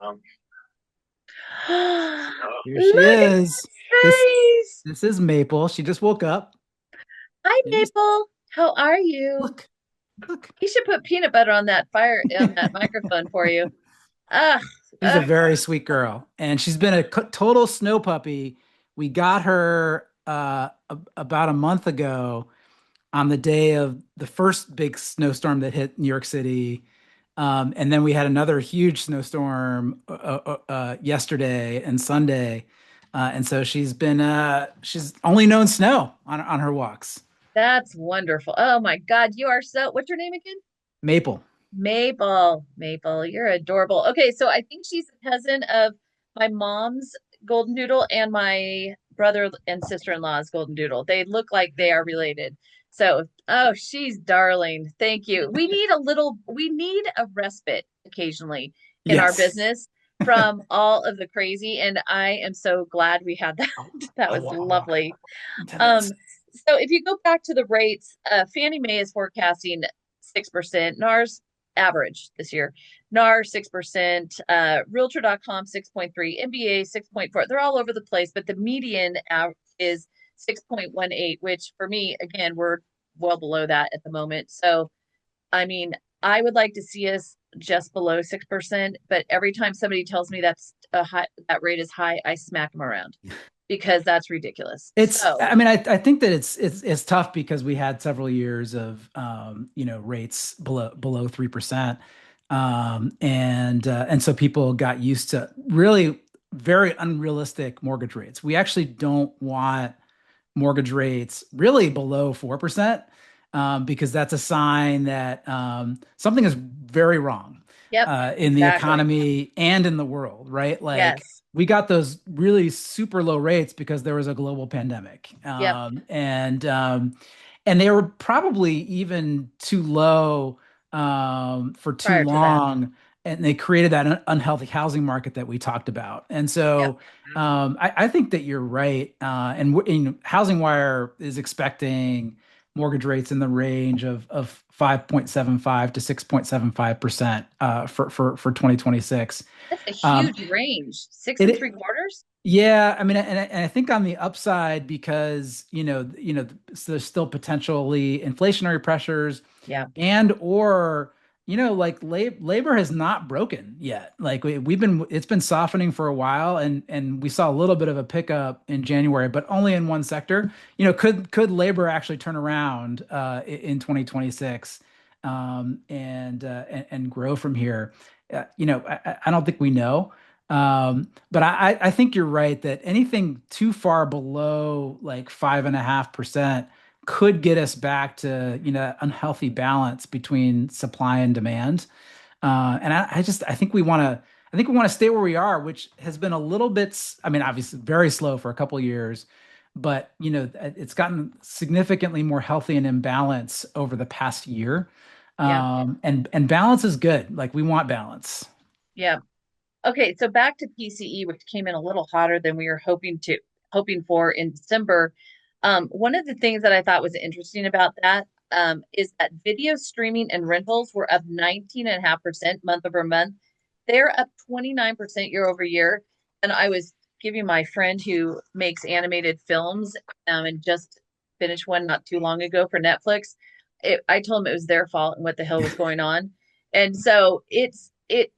um, Here she Look at is. that This face. this is Maple. She just woke up. Hi, You just Maple. How are you? look, look. He should put peanut butter on that fire on that microphone for you. Ah, She's a ah, very sweet girl, and she's been a total snow puppy. We got her about a month ago on the day of the first big snowstorm that hit New York City. And then we had another huge snowstorm yesterday and Sunday. And so she's only known snow on her walks. that's wonderful. Oh my God, you are so, what's your name again? Maple. Maple. Maple, you're adorable. Okay, so I think she's a cousin of my mom's golden doodle and my brother and sister-in-law's golden doodle. They look like they are related. So, oh, she's darling. Thank you. We need a respite occasionally in our Yes. business from all of the crazy, and I am so glad we had that. That was A walk. lovely. 10 Um, minutes. so if you go back to the rates, Fannie Mae is forecasting 6%, NAR's average this year. NAR 6%, Realtor.com 6.3, MBA 6.4. They're all over the place, but the median is 6.18, which for me, again, we're well below that at the moment. So, I mean, I would like to see us just below 6%, but every time somebody tells me that rate is high, I smack them around because that's ridiculous. So, I mean, I think that it's tough because we had several years of rates below 3%. And so people got used to really very unrealistic mortgage rates. We actually don't want mortgage rates really below 4%, because that's a sign that something is very wrong Yep, in the exactly. economy and in the world, right? Like Yes. we got those really super low rates because there was a global pandemic, Yep. and they were probably even too low for too Prior to that. long. And they created that unhealthy housing market that we talked about. And Yep. so I think that you're right. And Housing Wire is expecting mortgage rates in the range of 5.75 to 6.75% for 2026. That's a Um, huge range. Six and three it, quarters? yeah, I mean, and I think on the upside, because there's still potentially inflationary pressures, Yeah. and or like labor has not broken yet. Like it's been softening for a while, and we saw a little bit of a pickup in January, but only in one sector. Could labor actually turn around in 2026, and grow from here? I don't think we know. But I think you're right that anything too far below like 5.5% could get us back to, unhealthy balance between supply and demand. And I think we want to stay where we are, which has been a little bit, I mean, obviously very slow for a couple of years, but it's gotten significantly more healthy and in balance over the past year. Yeah. And balance is good. Like we want balance. Yeah. Okay, so back to PCE, which came in a little hotter than we were hoping for in December. One of the things that I thought was interesting about that is that video streaming and rentals were up 19.5% month over month. They're up 29% year over year. And I was giving my friend who makes animated films and just finished one not too long ago for Netflix. I told him it was their fault and what the hell was going on. And so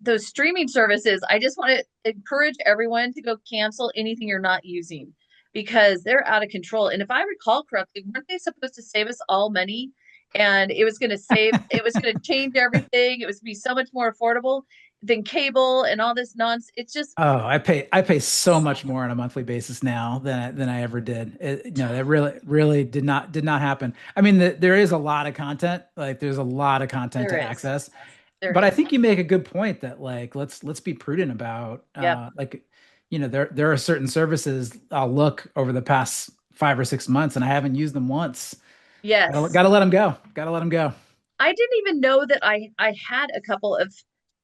those streaming services, I just want to encourage everyone to go cancel anything you're not using because they're out of control. And if I recall correctly, weren't they supposed to save us all money? And it was going to change everything. It was going to be so much more affordable than cable and all this nonsense. It's just, Oh, I pay so much more on a monthly basis now than I ever did. No, that really did not happen. I mean, there is a lot of content. Like there's a lot of content there to is. access. There But I is. think you make a good point that like let's be prudent about Yep. like there are certain services I'll look over the past 5 or 6 months and I haven't used them once. Yes. Gotta let them go. Gotta let them go. I didn't even know that I had a couple of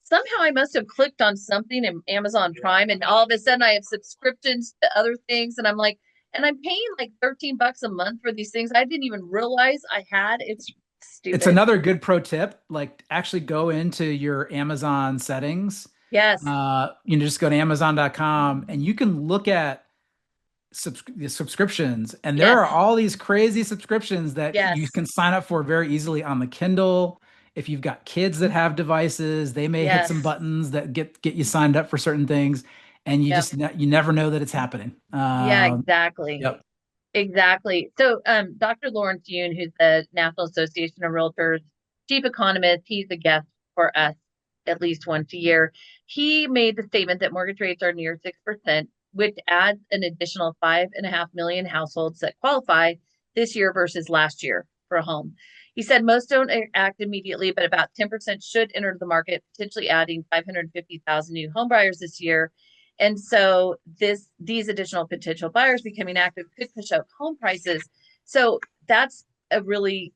somehow I must have clicked on something in Amazon Prime and all of a sudden I have subscriptions to other things and I'm like and I'm paying like 13 bucks a month for these things I didn't even realize I had. It's It's stupid. another good pro tip. Like actually go into your Amazon settings. Yes. Just go to Amazon.com and you can look at the subscriptions, and there Yes. are all these crazy subscriptions that you Yes. can sign up for very easily on the Kindle. If you've got kids that have devices, they may hit some Yes. buttons that get you signed up for certain things, and Yep. you never know that it's happening. Yeah, exactly. Yep. Exactly. So, Dr. Lawrence Yun, who's the National Association of Realtors chief economist, he's a guest for us at least once a year. He made the statement that mortgage rates are near 6%, which adds an additional 5.5 million households that qualify this year versus last year for a home. He said most don't act immediately, but about 10% should enter the market, potentially adding 550,000 new home buyers this year. And so these additional potential buyers becoming active could push up home prices. So that's a really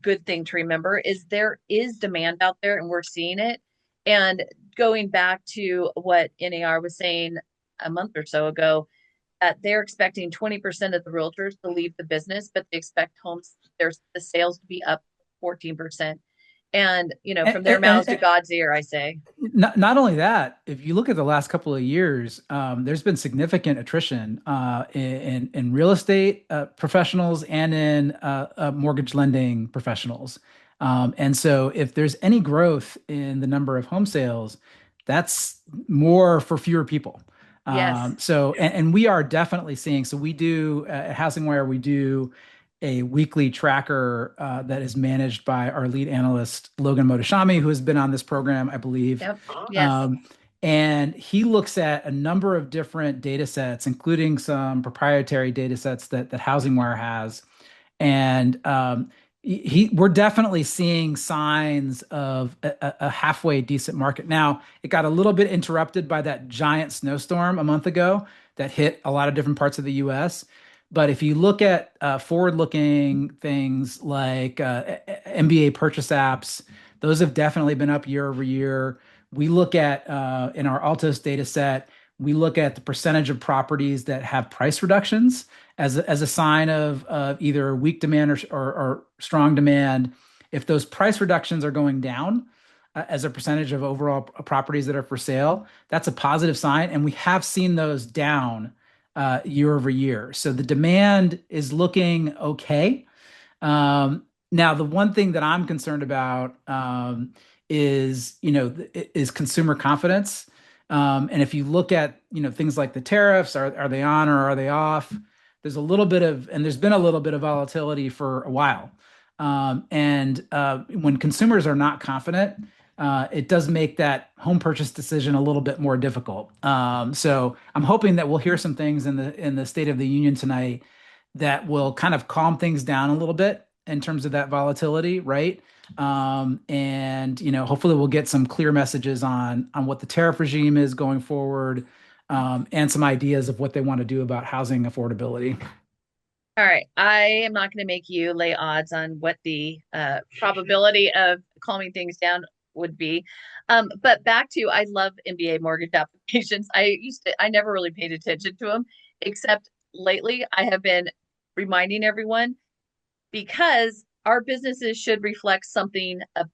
good thing to remember is there is demand out there and we're seeing it. And going back to what NAR was saying a month or so ago, that they're expecting 20% of the realtors to leave the business, but they expect there's the sales to be up 14%. And, And, from their mouths to and, God's ear, I say, not only that, if you look at the last couple of years, there's been significant attrition in real estate professionals and in mortgage lending professionals. And so, if there's any growth in the number of home sales, that's more for fewer people. yes, And we are definitely seeing. So we do at Housing Wire, we do a weekly tracker that is managed by our lead analyst, Logan Motoshami, who has been on this program, I believe. yep, yes, Um, And he looks at a number of different data sets, including some proprietary data sets that HousingWire has. And we're definitely seeing signs of a halfway decent market. Now, it got a little bit interrupted by that giant snowstorm a month ago that hit a lot of different parts of the US. But if you look at forward-looking things like MBA purchase apps, those have definitely been up year over year. We look at in our Altos data set, we look at the percentage of properties that have price reductions as a sign of either weak demand or strong demand. If those price reductions are going down as a percentage of overall properties that are for sale, that's a positive sign. And we have seen those down year over year. So the demand is looking okay. Now, the one thing that I'm concerned about is consumer confidence. And if you look at, things like the tariffs, are they on or are they off? There's been a little bit of volatility for a while. And when consumers are not confident, it does make that home purchase decision a little bit more difficult. So I'm hoping that we'll hear some things in the State of the Union tonight that will kind of calm things down a little bit in terms of that volatility, right? And hopefully we'll get some clear messages on what the tariff regime is going forward, and some ideas of what they want to do about housing affordability. All right. I am not going to make you lay odds on what the probability of calming things down would be. But back to, I love MBA mortgage applications. I never really paid attention to them, except lately I have been reminding everyone because our businesses should reflect something of,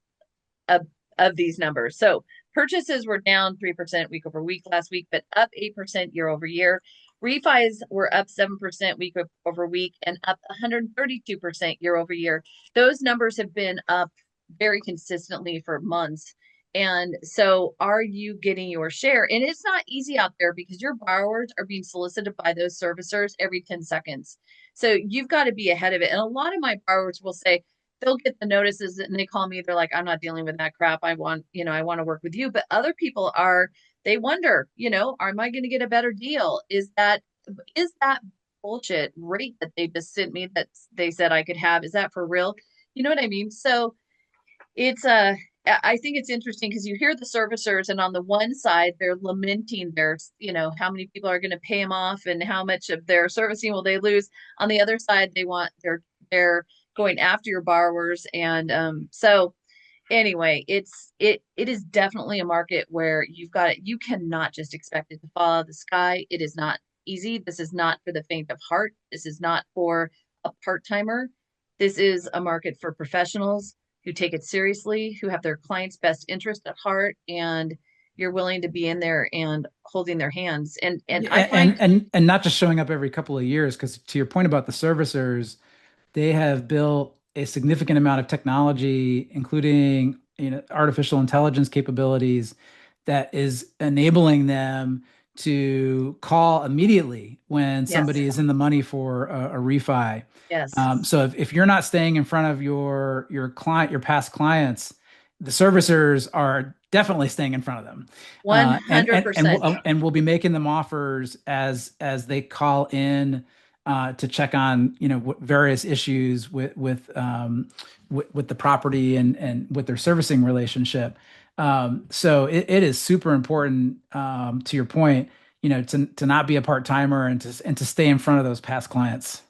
of these numbers. So purchases were down 3% week over week last week, but up 8% year over year. Refis were up 7% week over week and up 132% year over year. Those numbers have been up very consistently for months. And so, are you getting your share? And it's not easy out there because your borrowers are being solicited by those servicers every 10 seconds. So, you've got to be ahead of it. And a lot of my borrowers will say, they'll get the notices and they call me. They're like, I'm not dealing with that crap. I want to work with you. But other people they wonder, am I going to get a better deal? Is that bullshit rate that they just sent me that they said I could have? Is that for real? You know what I mean? So it's I think it's interesting because you hear the servicers, and on the one side, they're lamenting how many people are going to pay them off and how much of their servicing will they lose. On the other side, they're going after your borrowers, and so anyway, it is definitely a market where you cannot just expect it to fall out of the sky. It is not easy. This is not for the faint of heart. This is not for a part-timer. This is a market for professionals who take it seriously, who have their clients' best interest at heart, and you're willing to be in there and holding their hands. And I Yeah, find and not just showing up every couple of years, because to your point about the servicers, they have built a significant amount of technology, including artificial intelligence capabilities, that is enabling them to call immediately when yes, somebody is in the money for a refi. yes, So if you're not staying in front of your client, your past clients, the servicers are definitely staying in front of them, and 100%. and we'll be making them offers as they call in to check on various issues with the property and with their servicing relationship. So it is super important, to your point, to not be a part timer and to stay in front of those past clients.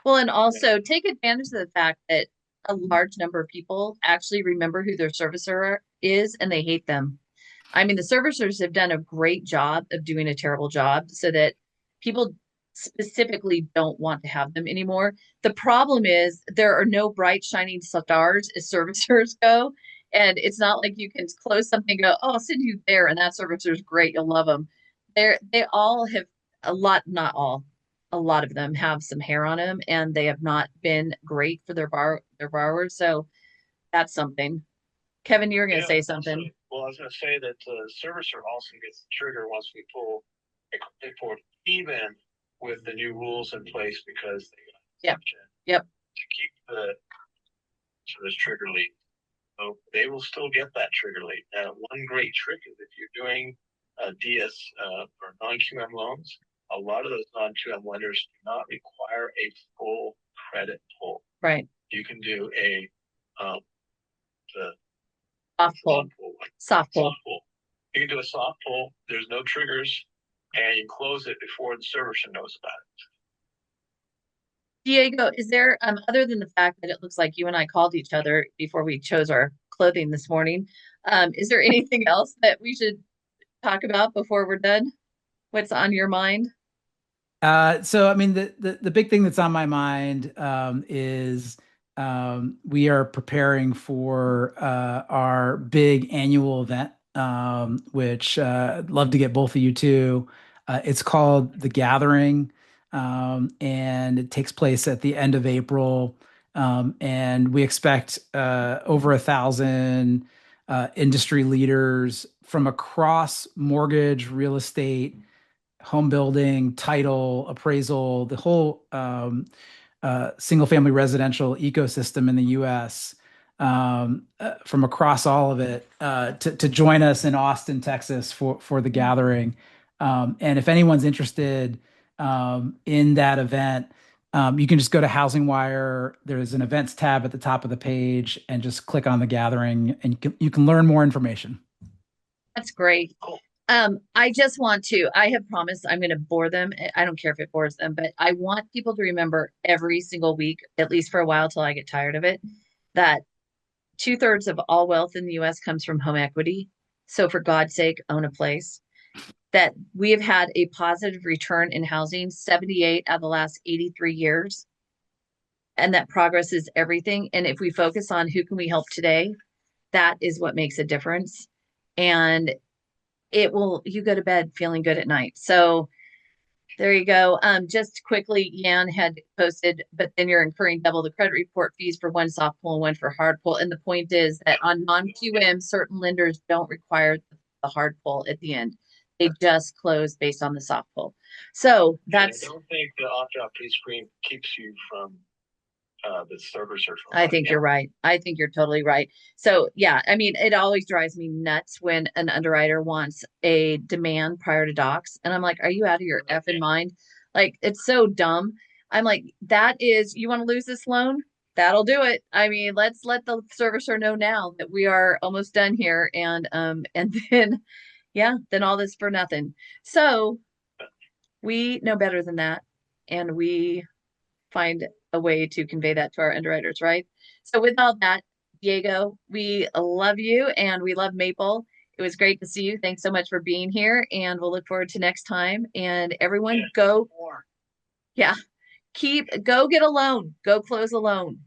Well, and also take advantage of the fact that a large number of people actually remember who their servicer is and they hate them. I mean, the servicers have done a great job of doing a terrible job so that people specifically don't want to have them anymore. The problem is there are no bright shining stars as servicers go. And it's not like you can close something and go, oh, I'll send you there. And that servicer is great. You'll love them. They all have not all, a lot of them have some hair on them and they have not been great for their borrowers. So that's something. Kevin, you're going to Yeah, say also, something. well, I was going to say that the servicer also gets the trigger once we pull a client forward, even with the new rules in place because they got Yep. exemption Yep. to keep the sort of trigger lead. So they will still get that trigger lead. Now, one great trick is if you're doing DS for non-QM loans, a lot of those non-QM lenders do not require a full credit pull. Right. You can do a the Soft pull. Soft pull. Soft pull. You can do a soft pull. There's no triggers, and you close it before the servicer knows about it. Diego, is there other than the fact that it looks like you and I called each other before we chose our clothing this morning, is there anything else that we should talk about before we're done? What's on your mind? So I mean, the big thing that's on my mind is we are preparing for our big annual event, which I'd love to get both of you to. It's called The Gathering, and it takes place at the end of April. And we expect over 1,000 industry leaders from across mortgage, real estate, home building, title, appraisal, the whole single family residential ecosystem in the US, from across all of it, to join us in Austin, Texas for the gathering. And if anyone's interested in that event, you can just go to Housing Wire. There's an events tab at the top of the page and just click on the gathering, and you can learn more information. That's great. Cool. I have promised I'm going to bore them. I don't care if it bores them, but I want people to remember every single week, at least for a while till I get tired of it, that 2/3 of all wealth in the US comes from home equity. So for God's sake, own a place. That we have had a positive return in housing 78 out of the last 83 years. And that progress is everything. And if we focus on who can we help today, that is what makes a difference. And you go to bed feeling good at night. So there you go. Just quickly, Yan had posted, but then you're incurring double the credit report fees for one soft pull and one for hard pull. And the point is that on non-QM, certain lenders don't require the hard pull at the end. They just close based on the soft pull. So that's. I don't think the opt-out pre-screen keeps you from the server search. I think you're right. I think you're totally right. So yeah, I mean, it always drives me nuts when an underwriter wants a demand prior to docs. And I'm like, are you out of your effing mind? Like, it's so dumb. I'm like, you want to lose this loan? That'll do it. I mean, let's let the servicer know now that we are almost done here. And then, yeah, then all this for nothing. So we know better than that. And we find a way to convey that to our underwriters, right? So with all that, Diego, we love you and we love Maple. It was great to see you. Thanks so much for being here, and we'll look forward to next time. And everyone, go, yeah, go get a loan, go close a loan.